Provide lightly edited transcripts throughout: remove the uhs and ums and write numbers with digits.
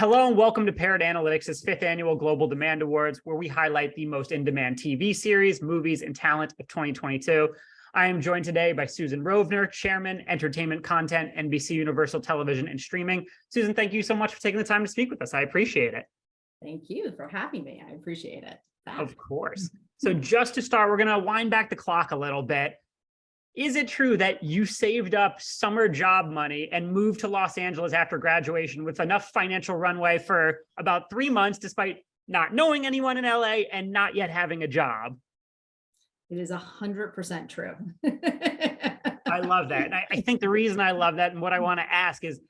Hello and welcome to Parrot Analytics' fifth annual Global Demand Awards, where we highlight the most in-demand TV series, movies, and talent of 2022. I am joined today by Susan Rovner, Chairman, Entertainment Content, NBC Universal Television and Streaming. Susan, thank you so much for taking the time to speak with us. I appreciate it. Thank you for having me. I appreciate it. Of course. So just to start, we're going to wind back the clock a little bit. Is it true that you saved up summer job money and moved to Los Angeles after graduation with enough financial runway for about 3 months, despite not knowing anyone in LA and not yet having a job? It is 100% true. I love that. And I think the reason I love that and what I want to ask is,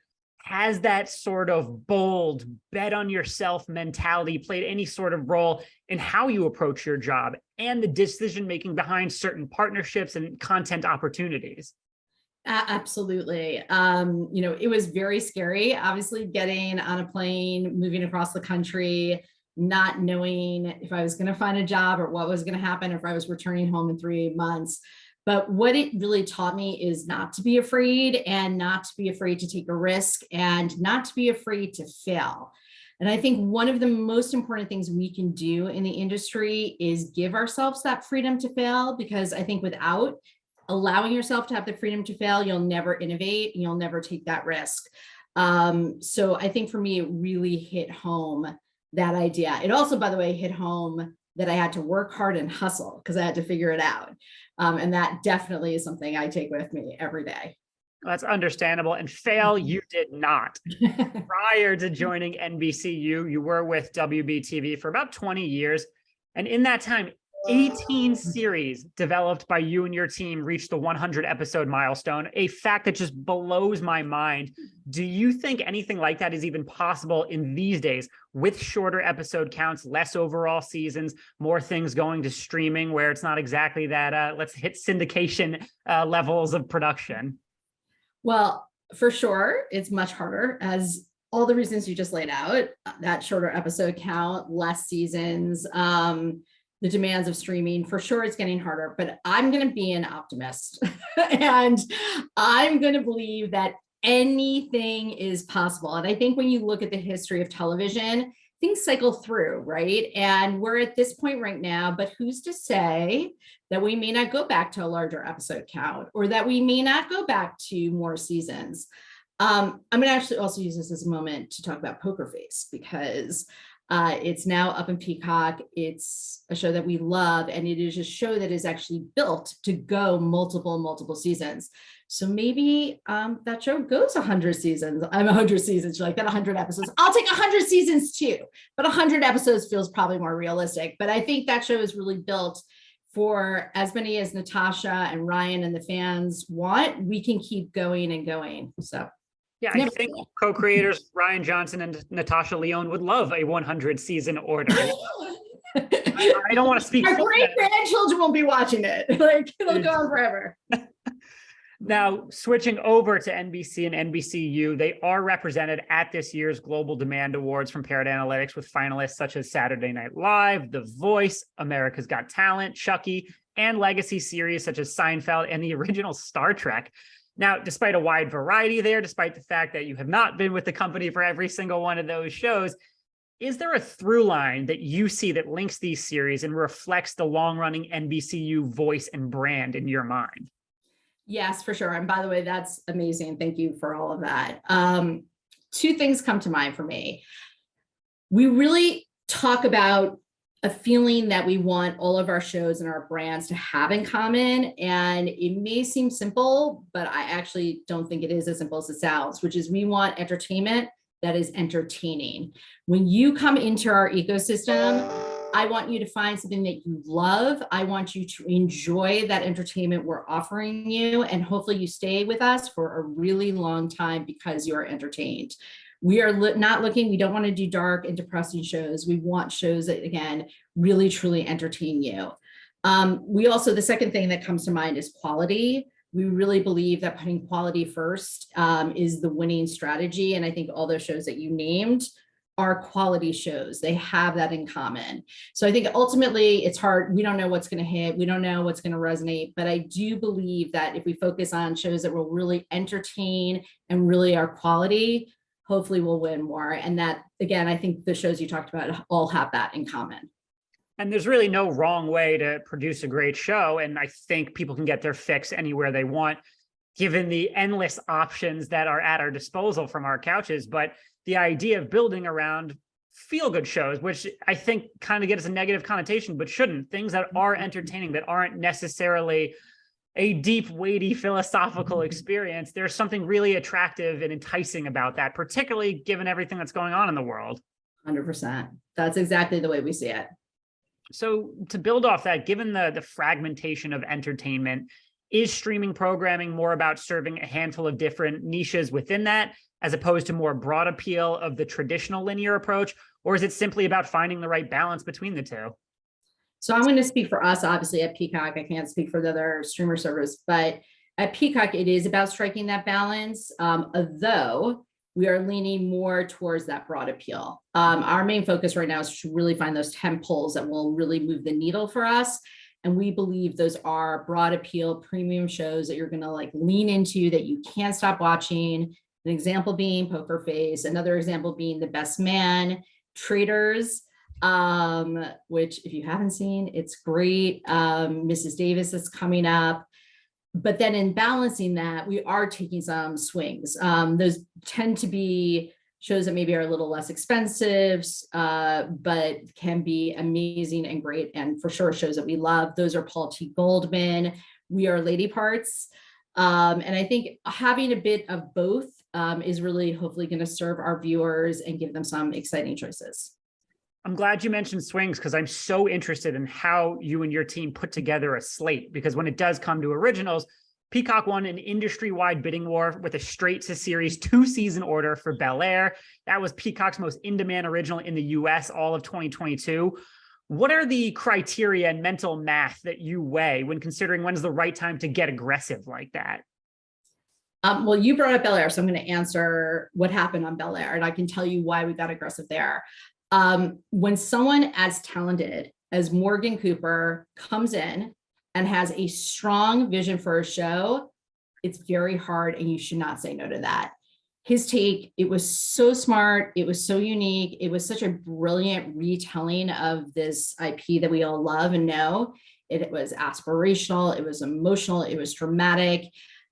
has that sort of bold, bet on yourself mentality played any sort of role in how you approach your job and the decision-making behind certain partnerships and content opportunities? Absolutely. It was very scary, obviously, getting on a plane, moving across the country, not knowing if I was going to find a job or what was going to happen, if I was returning home in 3 months. But what it really taught me is not to be afraid, and not to be afraid to take a risk, and not to be afraid to fail. And I think one of the most important things we can do in the industry is give ourselves that freedom to fail, because I think without allowing yourself to have the freedom to fail, you'll never innovate and you'll never take that risk. So I think for me, it really hit home, that idea. It also, by the way, hit home that I had to work hard and hustle because I had to figure it out. And that definitely is something I take with me every day. That's understandable. And fail, you did not. Prior to joining NBCU, you were with WBTV for about 20 years. And in that time, 18 series developed by you and your team reached the 100 episode milestone, a fact that just blows my mind. Do you think anything like that is even possible in these days with shorter episode counts, less overall seasons, more things going to streaming where it's not exactly that let's hit syndication levels of production? Well, for sure, it's much harder, as all the reasons you just laid out, that shorter episode count, less seasons, the demands of streaming. For sure, it's getting harder, but I'm going to be an optimist and I'm going to believe that anything is possible. And I think when you look at the history of television, things cycle through, right? And we're at this point right now, but who's to say that we may not go back to a larger episode count, or that we may not go back to more seasons? I'm going to actually also use this as a moment to talk about Poker Face, because it's now up in Peacock. It's a show that we love, and it is a show that is actually built to go multiple seasons. So maybe that show goes 100 seasons. I'm 100 seasons, you're like, that 100 episodes. I'll take 100 seasons too, but 100 episodes feels probably more realistic. But I think that show is really built for as many as Natasha and Ryan and the fans want. We can keep going and going. So. Yeah, I think co-creators Ryan Johnson and Natasha Lyonne would love a 100 season order. I don't want to speak. Our great grandchildren won't be watching it. Like, it'll go on forever. Now, switching over to NBC and NBCU, they are represented at this year's Global Demand Awards from Parrot Analytics with finalists such as Saturday Night Live, The Voice, America's Got Talent, Chucky, and legacy series such as Seinfeld and the original Star Trek. Now, despite a wide variety there, despite the fact that you have not been with the company for every single one of those shows, is there a through line that you see that links these series and reflects the long-running NBCU voice and brand in your mind? Yes, for sure. And by the way, that's amazing. Thank you for all of that. Two things come to mind for me. We really talk about a feeling that we want all of our shows and our brands to have in common. And it may seem simple, but I actually don't think it is as simple as it sounds, which is we want entertainment that is entertaining. When you come into our ecosystem, I want you to find something that you love. I want you to enjoy that entertainment we're offering you. And hopefully you stay with us for a really long time because you're entertained. We are not looking, we don't want to do dark and depressing shows. We want shows that, again, really, truly entertain you. We also, the second thing that comes to mind is quality. We really believe that putting quality first is the winning strategy. And I think all those shows that you named are quality shows. They have that in common. So I think ultimately it's hard. We don't know what's going to hit. We don't know what's going to resonate. But I do believe that if we focus on shows that will really entertain and really are quality, hopefully we'll win more. And that, again, I think the shows you talked about all have that in common. And there's really no wrong way to produce a great show. And I think people can get their fix anywhere they want, given the endless options that are at our disposal from our couches. But the idea of building around feel-good shows, which I think kind of get us a negative connotation, but shouldn't, things that are entertaining, that aren't necessarily a deep, weighty philosophical experience, there's something really attractive and enticing about that, particularly given everything that's going on in the world. 100%. That's exactly the way we see it. So to build off that, given the fragmentation of entertainment, is streaming programming more about serving a handful of different niches within that, as opposed to more broad appeal of the traditional linear approach? Or is it simply about finding the right balance between the two? So I'm going to speak for us, obviously, at Peacock. I can't speak for the other streamer service, but at Peacock, it is about striking that balance, although we are leaning more towards that broad appeal. Our main focus right now is to really find those tent poles that will really move the needle for us. And we believe those are broad appeal premium shows that you're going to like lean into, that you can't stop watching. An example being Poker Face, another example being The Best Man, Traders, which if you haven't seen, it's great. Mrs. Davis is coming up. But then in balancing that, we are taking some swings. Those tend to be shows that maybe are a little less expensive, but can be amazing and great. And for sure, shows that we love. Those are Paul T. Goldman, We Are Lady Parts. And I think having a bit of both is really hopefully going to serve our viewers and give them some exciting choices. I'm glad you mentioned swings, because I'm so interested in how you and your team put together a slate, because when it does come to originals, Peacock won an industry-wide bidding war with a straight-to-series 2-season order for Bel-Air. That was Peacock's most in-demand original in the US all of 2022. What are the criteria and mental math that you weigh when considering when's the right time to get aggressive like that? Well, you brought up Bel-Air, so I'm going to answer what happened on Bel-Air, and I can tell you why we got aggressive there. When someone as talented as Morgan Cooper comes in and has a strong vision for a show, it's very hard, and you should not say no to that. His take, it was so smart, it was so unique, it was such a brilliant retelling of this IP that we all love and know. It was aspirational, it was emotional, it was dramatic,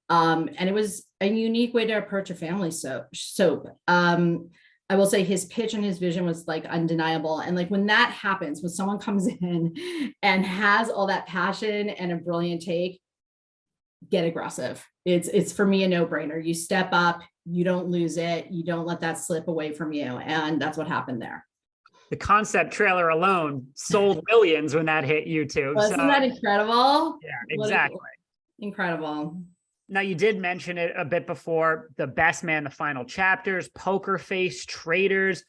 and it was a unique way to approach a family soap. I will say his pitch and his vision was like undeniable. And like when that happens, when someone comes in and has all that passion and a brilliant take, get aggressive. It's for me a no-brainer. You step up, you don't lose it, you don't let that slip away from you. And that's what happened there. The concept trailer alone sold millions when that hit YouTube. Well, isn't that incredible? Yeah, exactly. Incredible. Now, you did mention it a bit before, The Best Man, the final chapters, Poker Face, Traders.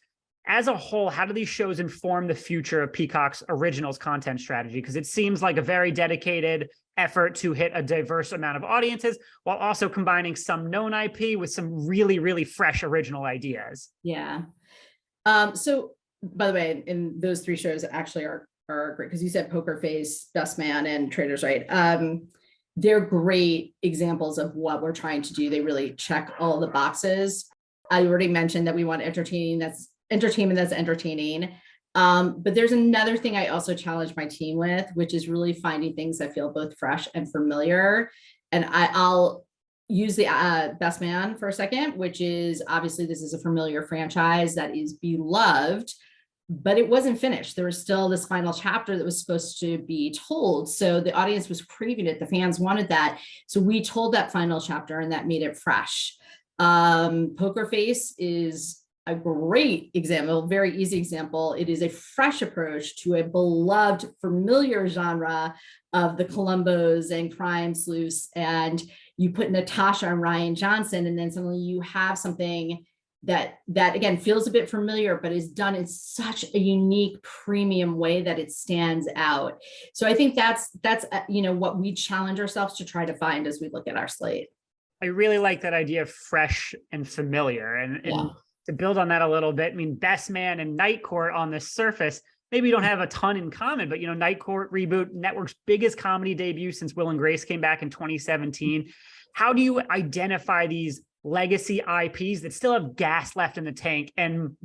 As a whole, how do these shows inform the future of Peacock's originals content strategy? Because it seems like a very dedicated effort to hit a diverse amount of audiences while also combining some known IP with some really, really fresh original ideas. Yeah. So, by the way, in those three shows actually are great, because you said Poker Face, Best Man, and Traders, right? They're great examples of what we're trying to do. They really check all the boxes. I already mentioned that we want entertainment that's entertaining. But there's another thing I also challenge my team with, which is really finding things that feel both fresh and familiar. And I'll use the Best Man for a second, which is obviously this is a familiar franchise that is beloved, but it wasn't finished. There was still this final chapter that was supposed to be told. So the audience was craving it. The fans wanted that. So we told that final chapter, and that made it fresh. Poker Face is a great example, very easy example. It is a fresh approach to a beloved, familiar genre of the Columbos and crime sleuths. And you put Natasha and Ryan Johnson, and then suddenly you have something that again feels a bit familiar, but is done in such a unique premium way that it stands out. So I think that's what we challenge ourselves to try to find as we look at our slate. I really like that idea of fresh and familiar. And to build on that a little bit, I mean, Best Man and Night Court on the surface maybe don't have a ton in common, but Night Court Reboot, network's biggest comedy debut since Will and Grace came back in 2017. How do you identify these legacy IPs that still have gas left in the tank, and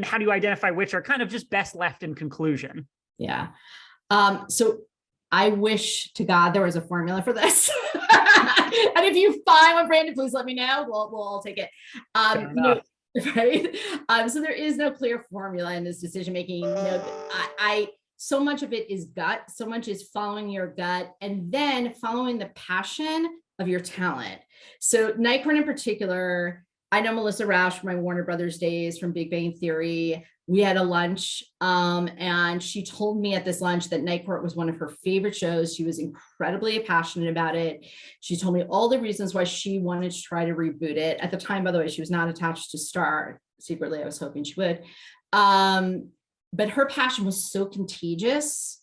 how do you identify which are kind of just best left in conclusion? Yeah. So I wish to God there was a formula for this. And if you find one, Brandon, please let me know. We'll all take it. Right. So there is no clear formula in this decision making. I so much of it is gut, so much is following your gut and then following the passion of your talent. So Nightcore in particular, I know Melissa Rauch from my Warner Brothers days from Big Bang Theory. We had a lunch and she told me at this lunch that Night Court was one of her favorite shows. She was incredibly passionate about it. She told me all the reasons why she wanted to try to reboot it. At the time, by the way, she was not attached to Star. Secretly, I was hoping she would. But her passion was so contagious.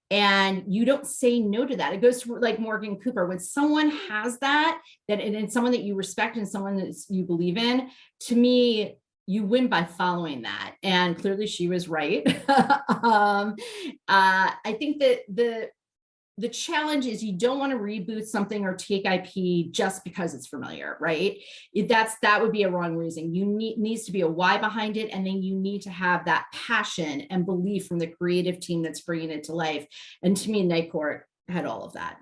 And you don't say no to that. It goes to like Morgan Cooper. When someone has that and it's someone that you respect and someone that you believe in, to me, you win by following that. And clearly she was right. I think that the challenge is you don't want to reboot something or take IP just because it's familiar, right? That would be a wrong reason. Needs to be a why behind it. And then you need to have that passion and belief from the creative team that's bringing it to life. And to me, Night Court had all of that.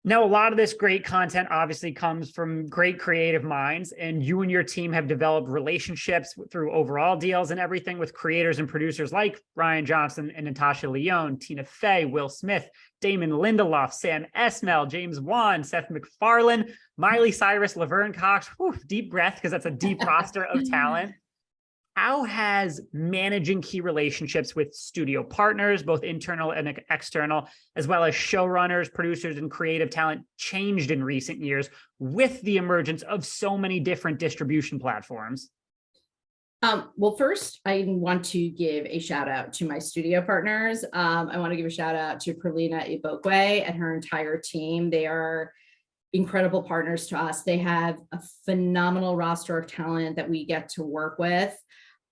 Now, a lot of this great content obviously comes from great creative minds, and you and your team have developed relationships through overall deals and everything with creators and producers like Ryan Johnson and Natasha Lyonne, Tina Fey, Will Smith, Damon Lindelof, Sam Esmail, James Wan, Seth MacFarlane, Miley Cyrus, Laverne Cox. Whew, deep breath, because that's a deep roster of talent. How has managing key relationships with studio partners, both internal and external, as well as showrunners, producers, and creative talent changed in recent years with the emergence of so many different distribution platforms? Well, first, I want to give a shout out to my studio partners. I want to give a shout out to Perlina Ibokwe and her entire team. They are incredible partners to us. They have a phenomenal roster of talent that we get to work with.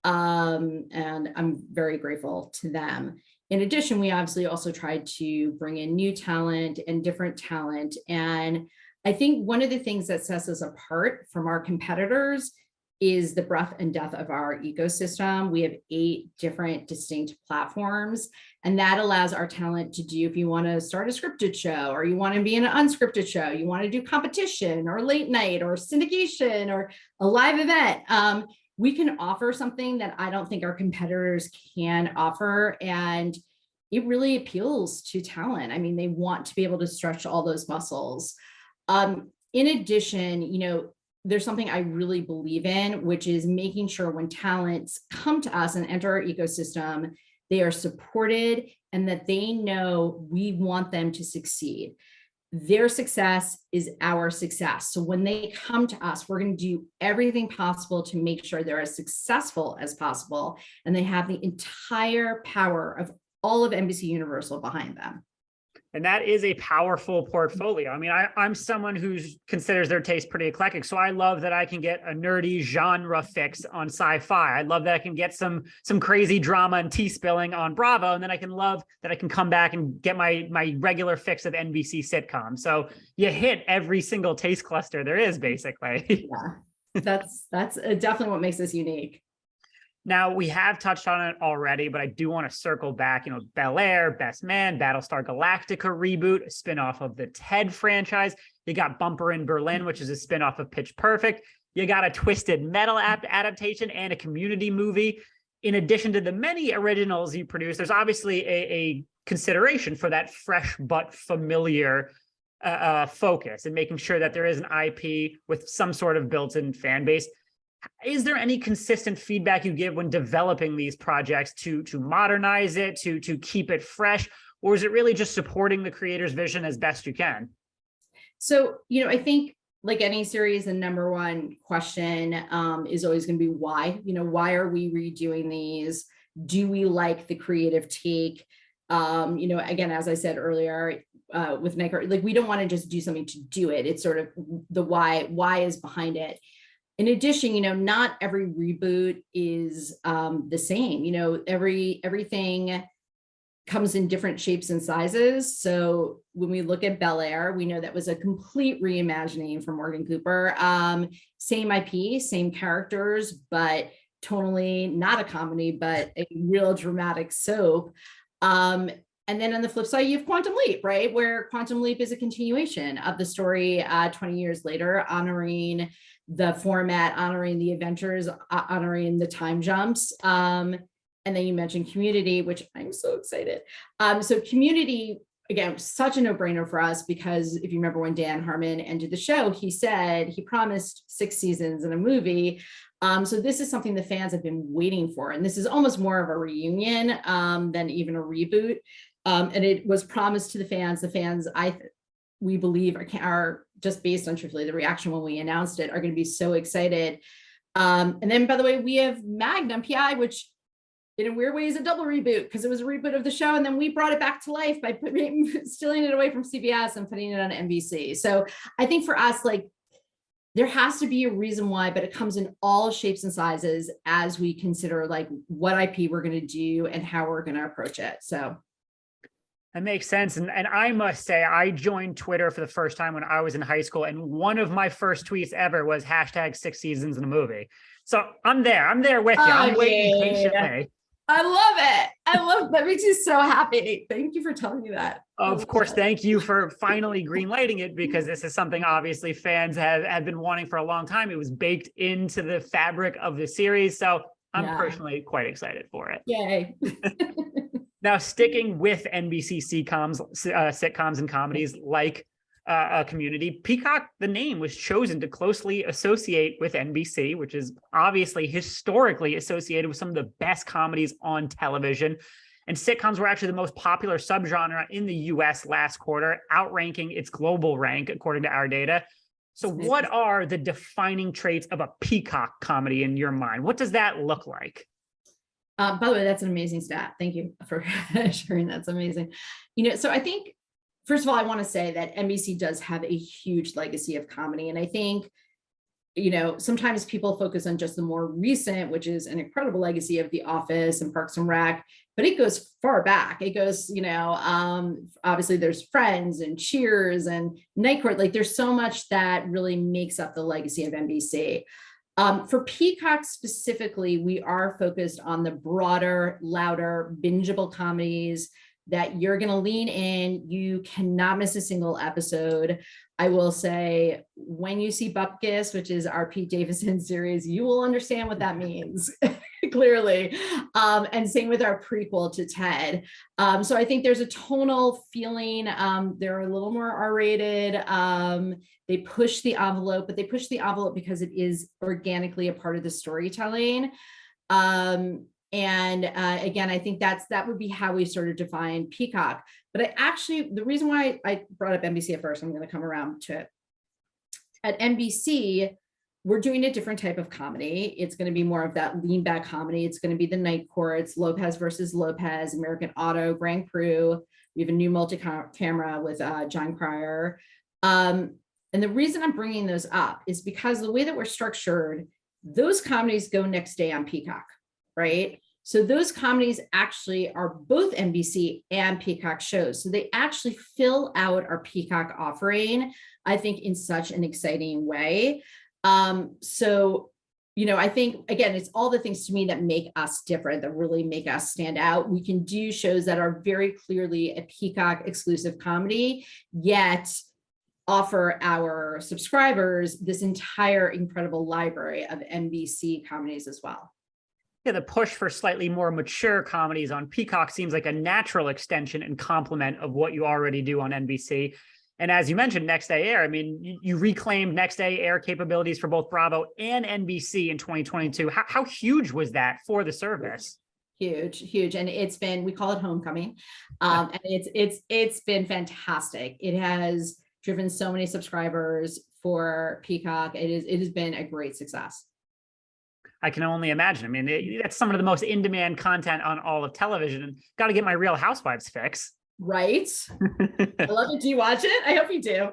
And I'm very grateful to them. In addition, we obviously also tried to bring in new talent and different talent. And I think one of the things that sets us apart from our competitors is the breadth and depth of our ecosystem. We have 8 different distinct platforms, and that allows our talent to do, if you want to start a scripted show, or you want to be in an unscripted show, you want to do competition or late night or syndication or a live event, we can offer something that I don't think our competitors can offer. And it really appeals to talent. I mean, they want to be able to stretch all those muscles. In addition, there's something I really believe in, which is making sure when talents come to us and enter our ecosystem, they are supported and that they know we want them to succeed. Their success is our success. So when they come to us, we're going to do everything possible to make sure they're as successful as possible and they have the entire power of all of NBC Universal behind them. And that is a powerful portfolio. I mean, I'm someone who considers their taste pretty eclectic. So I love that I can get a nerdy genre fix on Sci-Fi. I love that I can get some crazy drama and tea spilling on Bravo. And then I can love that I can come back and get my regular fix of NBC sitcom. So you hit every single taste cluster there is, basically. Yeah, that's definitely what makes us unique. Now, we have touched on it already, but I do want to circle back. Bel Air, Best Man, Battlestar Galactica reboot, a spinoff of the Ted franchise. You got Bumper in Berlin, which is a spinoff of Pitch Perfect. You got a Twisted Metal adaptation and a Community movie. In addition to the many originals you produce, there's obviously a consideration for that fresh but familiar focus and making sure that there is an IP with some sort of built-in fan base. Is there any consistent feedback you give when developing these projects to modernize it, to keep it fresh, or is it really just supporting the creator's vision as best you can? So, I think like any series, the number one question is always going to be why. Why are we redoing these? Do we like the creative take? Again, as I said earlier, with Nightcore, like we don't want to just do something to do it. It's sort of the why is behind it. In addition, not every reboot is the same. Everything comes in different shapes and sizes. So when we look at Bel Air, we know that was a complete reimagining for Morgan Cooper. Same IP, same characters, but tonally not a comedy, but a real dramatic soap. And then on the flip side, you have Quantum Leap, right? Where Quantum Leap is a continuation of the story 20 years later, honoring the format, honoring the adventures, honoring the time jumps. And then you mentioned Community, which I'm so excited. So Community, again, such a no-brainer for us, because if you remember when Dan Harmon ended the show, he said he promised 6 seasons in a movie. So this is something the fans have been waiting for. And this is almost more of a reunion than even a reboot. And it was promised to the fans. The fans, we believe, are just based on truthfully the reaction when we announced it, are going to be so excited. And then, by the way, we have Magnum PI, which in a weird way is a double reboot, because it was a reboot of the show, and then we brought it back to life by stealing it away from CBS and putting it on NBC. So I think for us, like, there has to be a reason why, but it comes in all shapes and sizes as we consider like what IP we're going to do and how we're going to approach it. So that makes sense. And I must say, I joined Twitter for the first time when I was in high school. And one of my first tweets ever was #6 seasons in a movie. So I'm there with you. I'm waiting patiently. I love it. I love that. Makes you so happy. Thank you for telling me that. Of course, thank you for finally greenlighting it, because this is something obviously fans have been wanting for a long time. It was baked into the fabric of the series. So I'm personally quite excited for it. Yay. Now, sticking with NBC sitcoms and comedies like Community, Peacock, the name was chosen to closely associate with NBC, which is obviously historically associated with some of the best comedies on television. And sitcoms were actually the most popular subgenre in the US last quarter, outranking its global rank, according to our data. So what are the defining traits of a Peacock comedy in your mind? What does that look like? By the way, that's an amazing stat. Thank you for sharing. That's amazing. So I think, first of all, I want to say that NBC does have a huge legacy of comedy. And I think, sometimes people focus on just the more recent, which is an incredible legacy of The Office and Parks and Rec, but it goes far back. It goes, obviously there's Friends and Cheers and Night Court. Like, there's so much that really makes up the legacy of NBC. For Peacock specifically, we are focused on the broader, louder, bingeable comedies that you're going to lean in. You cannot miss a single episode. I will say, when you see Bupkis, which is our Pete Davidson series, you will understand what that means clearly. And same with our prequel to Ted. So I think there's a tonal feeling. They're a little more R-rated. They push the envelope, but they push the envelope because it is organically a part of the storytelling. And again, I think that would be how we sort of define Peacock. But the reason why I brought up NBC at first, I'm going to come around to it. At NBC, we're doing a different type of comedy. It's going to be more of that lean back comedy. It's going to be the Night Courts, Lopez versus Lopez, American Auto, Grand Prix. We have a new multi-camera with John Cryer. And the reason I'm bringing those up is because the way that we're structured, those comedies go next day on Peacock, right? So those comedies actually are both NBC and Peacock shows. So they actually fill out our Peacock offering, I think, in such an exciting way. So, I think, again, it's all the things to me that make us different, that really make us stand out. We can do shows that are very clearly a Peacock exclusive comedy, yet offer our subscribers this entire incredible library of NBC comedies as well. Yeah, the push for slightly more mature comedies on Peacock seems like a natural extension and complement of what you already do on NBC. And as you mentioned, Next Day Air, I mean, you reclaimed Next Day Air capabilities for both Bravo and NBC in 2022. How huge was that for the service? Huge. And we call it homecoming. And it's been fantastic. It has driven so many subscribers for Peacock. It has been a great success. I can only imagine. I mean, that's some of the most in-demand content on all of television, and got to get my Real Housewives fix. Right. I love it. Do you watch it? I hope you do.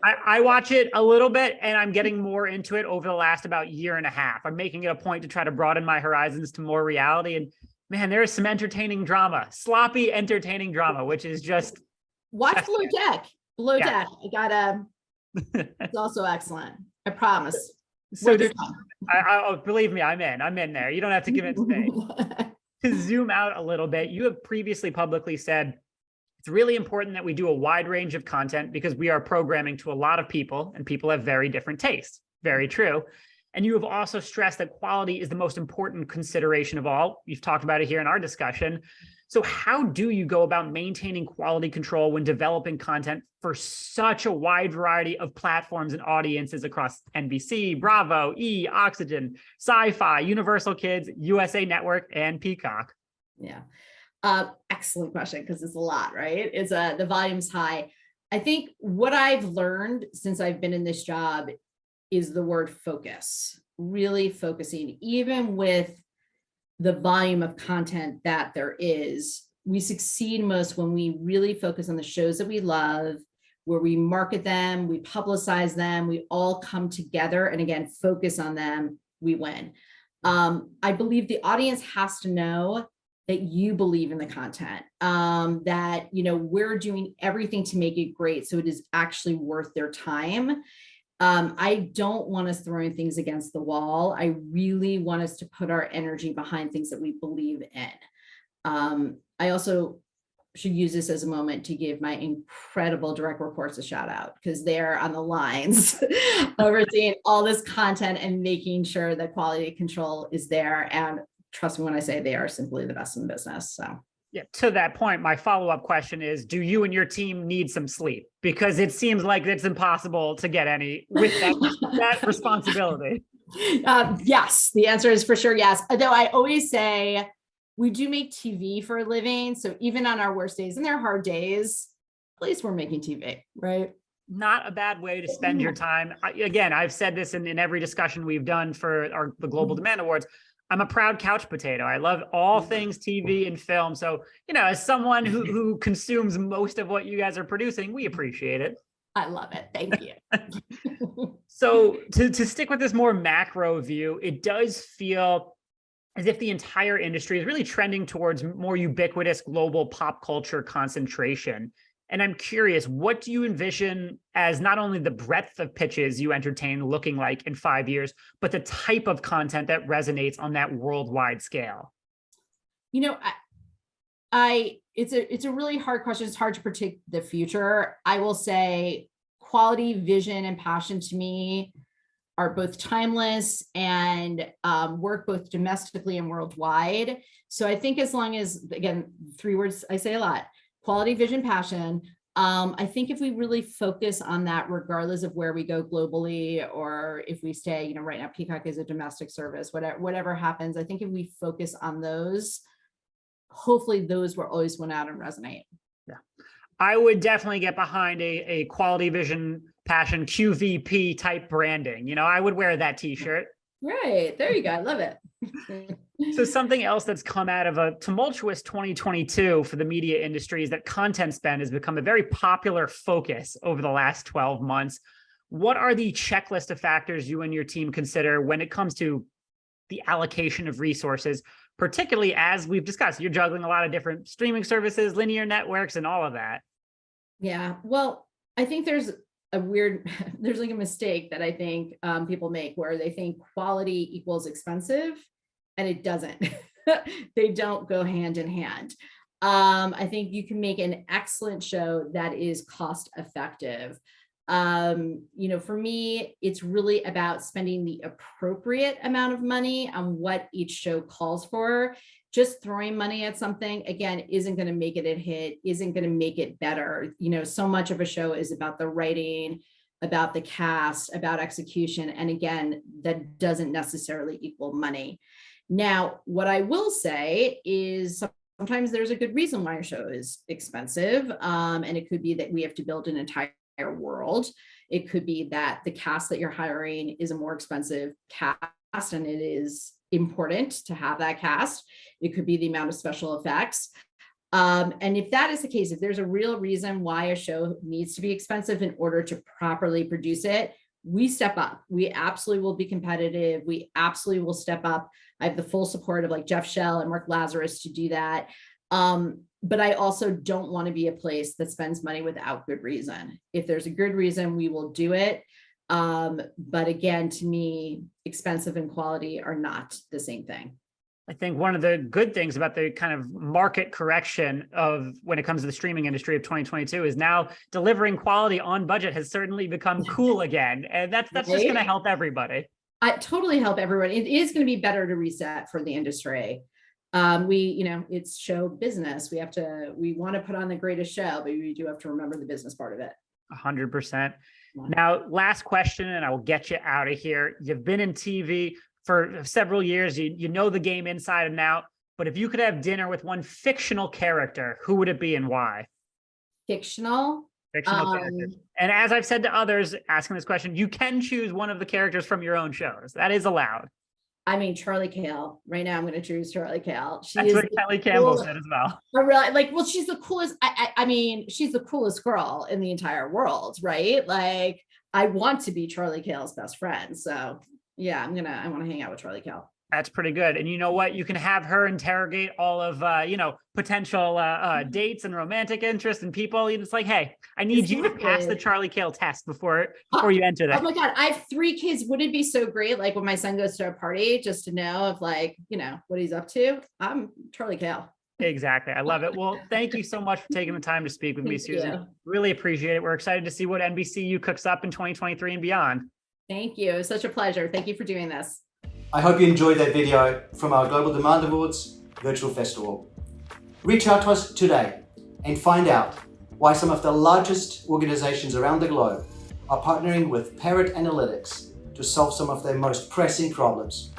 I watch it a little bit, and I'm getting more into it over the last about year and a half. I'm making it a point to try to broaden my horizons to more reality. And Man, there is some entertaining drama, sloppy entertaining drama, which is just Watch Below Deck. Below Yeah. Deck. I gotta. It's also excellent. I promise. so. Worth Believe me, I'm in there. You don't have to convince me. To zoom out a little bit, you have previously publicly said it's really important that we do a wide range of content because we are programming to a lot of people and people have very different tastes. Very true. And you have also stressed that quality is the most important consideration of all. You've talked about it here in our discussion. So how do you go about maintaining quality control when developing content for such a wide variety of platforms and audiences across NBC, Bravo, E, Oxygen, Sci-Fi, Universal Kids, USA Network, and Peacock? Yeah. Excellent question, because it's a lot, right? It's the volume's high. I think what I've learned since I've been in this job is the word focus, really focusing, even with the volume of content that there is. We succeed most when we really focus on the shows that we love, where we market them, we publicize them, we all come together and again, focus on them, we win. I believe the audience has to know that you believe in the content, that, we're doing everything to make it great. So it is actually worth their time. I don't want us throwing things against the wall. I really want us to put our energy behind things that we believe in. I also should use this as a moment to give my incredible direct reports a shout out, because they're on the lines overseeing all this content and making sure that quality control is there. And trust me when I say they are simply the best in the business. So. Yeah, to that point, my follow-up question is, do you and your team need some sleep? Because it seems like it's impossible to get any with that responsibility. Yes, the answer is for sure yes. Though I always say we do make TV for a living. So even on our worst days and their hard days, at least we're making TV, right? Not a bad way to spend your time. Again, I've said this in every discussion we've done for the Global Demand Awards. I'm a proud couch potato. I love all things TV and film. So, as someone who consumes most of what you guys are producing, we appreciate it. I love it. Thank you. So to stick with this more macro view, it does feel as if the entire industry is really trending towards more ubiquitous global pop culture concentration. And I'm curious, what do you envision as not only the breadth of pitches you entertain looking like in 5 years, but the type of content that resonates on that worldwide scale? It's a really hard question. It's hard to predict the future. I will say quality, vision, and passion to me are both timeless and work both domestically and worldwide. So I think as long as, again, 3 words I say a lot: quality, vision, passion. I think if we really focus on that, regardless of where we go globally, or if we stay, right now Peacock is a domestic service, whatever happens, I think if we focus on those, hopefully those will always win out and resonate. Yeah, I would definitely get behind a quality, vision, passion, QVP type branding. I would wear that t-shirt. Right, there you go. I love it. So something else that's come out of a tumultuous 2022 for the media industry is that content spend has become a very popular focus over the last 12 months. What are the checklist of factors you and your team consider when it comes to the allocation of resources, particularly as we've discussed, you're juggling a lot of different streaming services, linear networks, and all of that? Yeah, well, I think there's like a mistake that I think people make where they think quality equals expensive, and it doesn't. They don't go hand in hand. I think you can make an excellent show that is cost effective. For me, it's really about spending the appropriate amount of money on what each show calls for. Just throwing money at something, again, isn't going to make it a hit, isn't going to make it better. So much of a show is about the writing, about the cast, about execution. And again, that doesn't necessarily equal money. Now, what I will say is sometimes there's a good reason why a show is expensive. And it could be that we have to build an entire world. It could be that the cast that you're hiring is a more expensive cast, and it is important to have that cast. It could be the amount of special effects. And if that is the case, if there's a real reason why a show needs to be expensive in order to properly produce it, we step up. We absolutely will be competitive. We absolutely will step up. I have the full support of like Jeff Shell and Mark Lazarus to do that. But I also don't want to be a place that spends money without good reason. If there's a good reason, we will do it. But again, to me, expensive and quality are not the same thing. I think one of the good things about the kind of market correction of when it comes to the streaming industry of 2022 is now delivering quality on budget has certainly become cool again. And that's just going to help everybody. I totally help everyone. It is going to be better to reset for the industry. It's show business. We want to put on the greatest show, but we do have to remember the business part of it. 100%. Now, last question, and I will get you out of here. You've been in TV for several years. You know the game inside and out, but if you could have dinner with one fictional character, who would it be and why? Fictional character. And as I've said to others asking this question, you can choose one of the characters from your own shows. That is allowed. I mean, Charlie Cale. Right now, I'm going to choose Charlie Cale. That's what Kelly Campbell said as well. I really she's the coolest. I mean, she's the coolest girl in the entire world, right? Like, I want to be Charlie Cale's best friend. So yeah, I want to hang out with Charlie Cale. That's pretty good. And you know what? You can have her interrogate all of, potential dates and romantic interest and people. It's like, hey, I need you to pass the Charlie Cale test before you enter that. Oh my God, I have 3 kids. Wouldn't it be so great? Like when my son goes to a party, just to know of what he's up to. I'm Charlie Cale. Exactly. I love it. Well, thank you so much for taking the time to speak with me, Susan. Really appreciate it. We're excited to see what NBCU cooks up in 2023 and beyond. Thank you. It was such a pleasure. Thank you for doing this. I hope you enjoyed that video from our Global Demand Awards virtual festival. Reach out to us today and find out why some of the largest organizations around the globe are partnering with Parrot Analytics to solve some of their most pressing problems.